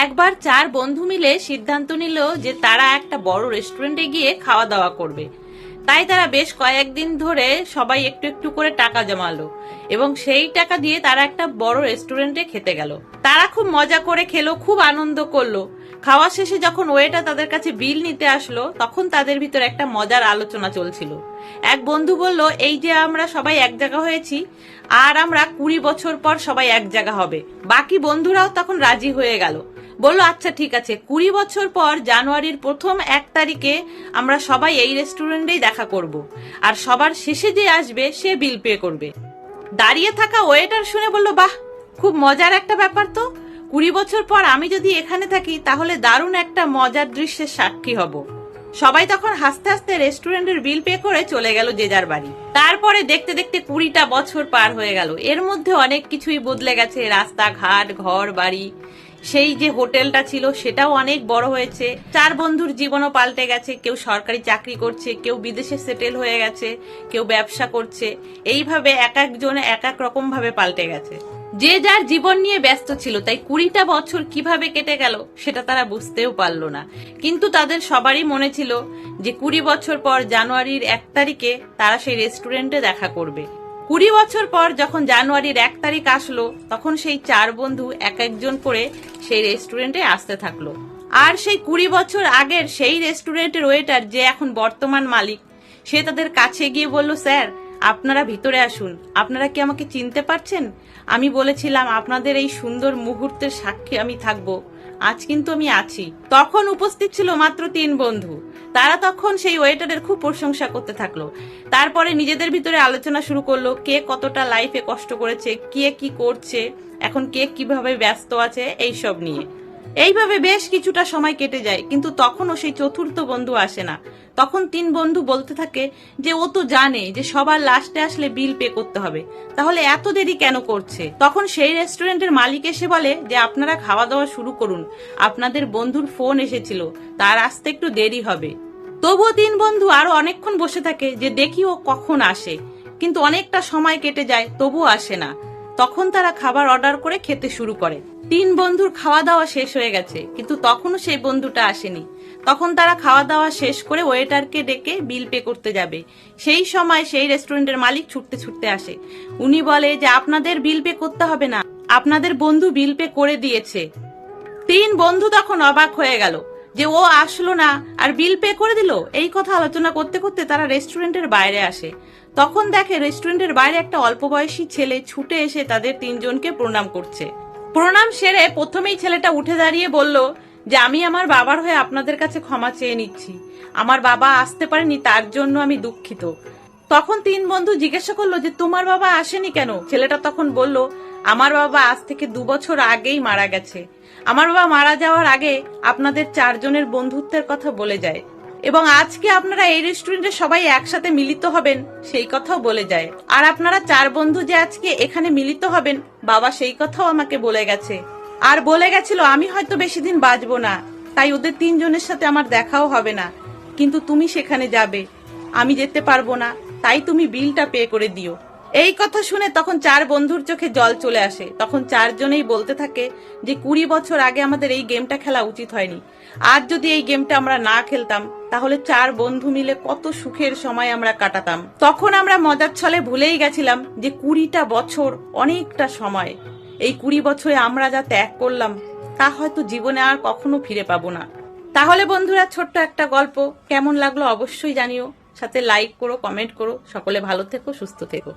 একবার চার বন্ধু মিলে সিদ্ধান্ত নিল যে তারা একটা বড় রেস্টুরেন্টে গিয়ে খাওয়া দাওয়া করবে। তাই তারা বেশ কয়েকদিন ধরে সবাই একটু একটু করে টাকা জমালো এবং সেই টাকা দিয়ে তারা একটা বড় রেস্টুরেন্টে খেতে গেল। তারা খুব মজা করে খেলো, খুব আনন্দ করলো। খাওয়া শেষে যখন ওয়েটার তাদের কাছে বিল নিতে আসলো, তখন তাদের ভিতর একটা মজার আলোচনা চলছিল। এক বন্ধু বলল, এই যে আমরা সবাই এক জায়গা হয়েছি, আর আমরা 20 বছর পর সবাই এক জায়গা হবে। বাকি বন্ধুরাও তখন রাজি হয়ে গেল, বলল আচ্ছা ঠিক আছে, 20 বছর পর জানুয়ারির প্রথম 1 তারিখে আমরা সবাই এই রেস্টুরেন্টেই দেখা করব, আর সবার শেষে যে আসবে সে বিল পে করবে। দাঁড়িয়ে থাকা ওয়েটার শুনে বলল, বাহ, খুব মজার একটা ব্যাপার তো। 20 বছর পর আমি যদি এখানে থাকি তাহলে দারুণ একটা মজার দৃশ্যের সাক্ষী হব। সবাই তখন হাসতে হাসতে রেস্টুরেন্টের বিল পে করে চলে গেল যে যার বাড়ি। তারপরে দেখতে দেখতে 20টা বছর পার হয়ে গেল। এর মধ্যে অনেক কিছুই বদলে গেছে, রাস্তাঘাট, ঘর বাড়ি। সেই যে হোটেলটা ছিল সেটাও অনেক বড় হয়েছে। চার বন্ধুর জীবনও পাল্টে গেছে। কেউ সরকারি চাকরি করছে, কেউ বিদেশে সেটেল হয়ে গেছে, কেউ ব্যবসা করছে। এইভাবে এক একজনে এক এক রকম ভাবে পাল্টে গেছে। যে যার জীবন নিয়ে ব্যস্ত ছিল, তাই 20টা বছর কিভাবে কেটে গেল সেটা তারা বুঝতেও পারলো না। কিন্তু তাদের সবারই মনে ছিল যে 20 বছর পর জানুয়ারির 1 তারিখে তারা সেই রেস্টুরেন্টে দেখা করবে। 20 বছর পর যখন জানুয়ারির 1 তারিখ আসলো, তখন সেই চার বন্ধু এক একজন করে সেই রেস্টুরেন্টে আসতে থাকলো। আর সেই 20 বছর আগের সেই রেস্টুরেন্টের ওয়েটার, যে এখন বর্তমান মালিক, সে তাদের কাছে গিয়ে বলল, স্যার আপনারা ভিতরে আসুন, আপনারা কি আমাকে চিনতে পারছেন? আমি বলেছিলাম আপনাদের এই সুন্দর মুহূর্তের সাক্ষী আমি থাকবো, আজ কিন্তু আমি আছি। তখন উপস্থিত ছিল মাত্র 3 বন্ধু। তারা তখন সেই ওয়েটারের খুব প্রশংসা করতে থাকলো। তারপরে নিজেদের ভিতরে আলোচনা শুরু করলো, কে কতটা লাইফে কষ্ট করেছে, কে কি করছে, এখন কে কিভাবে ব্যস্ত আছে, এইসব নিয়ে। এইভাবে বেশ কিছুটা সময় কেটে যায়, কিন্তু তখনও সেই চতুর্থ বন্ধু আসে না। তখন 3 বন্ধু বলতে থাকে যে ও তো জানে যে সবার লাস্টে আসলে বিল পে করতে হবে, তাহলে এত দেরি কেন করছে। তখন সেই রেস্টুরেন্টের মালিক এসে বলে যে আপনারা খাওয়া দাওয়া শুরু করুন, আপনাদের বন্ধুর ফোন এসেছিল, তার আসতে একটু দেরি হবে। তবুও 3 বন্ধু আরো অনেকক্ষণ বসে থাকে যে দেখি ও কখন আসে, কিন্তু অনেকটা সময় কেটে যায়, তবুও আসে না। তখন তারা খাবার অর্ডার করে খেতে শুরু করে। 3 বন্ধুর খাওয়া দাওয়া শেষ হয়ে গেছে, কিন্তু তখনও সেই বন্ধুটা আসেনি। তখন তারা খাওয়া দাওয়া শেষ করে ওয়েটারকে ডেকে বিল পে করতে যাবে। সেই সময় সেই রেস্টুরেন্টের মালিক ছুটতে ছুটতে আসে। উনি বলে যে আপনাদের বিল পে করতে হবে না, আপনাদের বন্ধু বিল পে করে দিয়েছে। 3 বন্ধু তখন অবাক হয়ে গেল যে ও আসলো না আর বিল পে করে দিল। এই কথা আলোচনা করতে করতে তারা রেস্টুরেন্টের বাইরে আসে। তখন দেখে রেস্টুরেন্টের বাইরে একটা অল্প বয়সী ছেলে ছুটে এসে তাদের 3 জনকে প্রণাম করছে। প্রণাম সেরে প্রথমেই ছেলেটা উঠে দাঁড়িয়ে বলল যে আমি আমার বাবার হয়ে আপনাদের কাছে ক্ষমা চেয়ে নিচ্ছি, আমার বাবা আসতে পারেনি, তার জন্য আমি দুঃখিত। তখন 3 বন্ধু জিজ্ঞাসা করলো যে তোমার বাবা আসেনি কেন? ছেলেটা তখন বলল, আমার বাবা আজ থেকে 2 বছর আগেই মারা গেছে। আমার বাবা মারা যাওয়ার আগে আপনাদের 4 জনের বন্ধুত্বের কথা বলে যায়, এবং আজকে আপনারা এই রেস্টুরেন্টে সবাই একসাথে মিলিত হবেন সেই কথাও বলে যায়। আর আপনারা 4 বন্ধু যে আজকে এখানে মিলিত হবেন, বাবা সেই কথাও আমাকে বলে গেছে। আর বলে গেছিল আমি হয়তো বেশি দিন বাঁচবো না, তাই ওদের 3 জনের সাথে আমার দেখাও হবে না, কিন্তু তুমি সেখানে যাবে, আমি যেতে পারবো না, তাই তুমি বিলটা পে করে দিও। এই কথা শুনে তখন 4 বন্ধুর চোখে জল চলে আসে। তখন 4 জনেই বলতে থাকে যে 20 বছর আগে আমাদের এই গেমটা খেলা উচিত হয়নি। আজ যদি এই গেমটা আমরা না খেলতাম, তাহলে 4 বন্ধু মিলে কত সুখের সময় আমরা কাটাতাম। তখন আমরা মজার ছলে ভুলেই গেছিলাম যে 20টা বছর অনেকটা সময়। এই 20 বছরে আমরা যা ত্যাগ করলাম তা হয়তো জীবনে আর কখনো ফিরে পাবো না। তাহলে বন্ধুরা, ছোট্ট একটা গল্প কেমন লাগলো অবশ্যই জানিও, সাথে লাইক করো, কমেন্ট করো। সকলে ভালো থেকো, সুস্থ থেকো।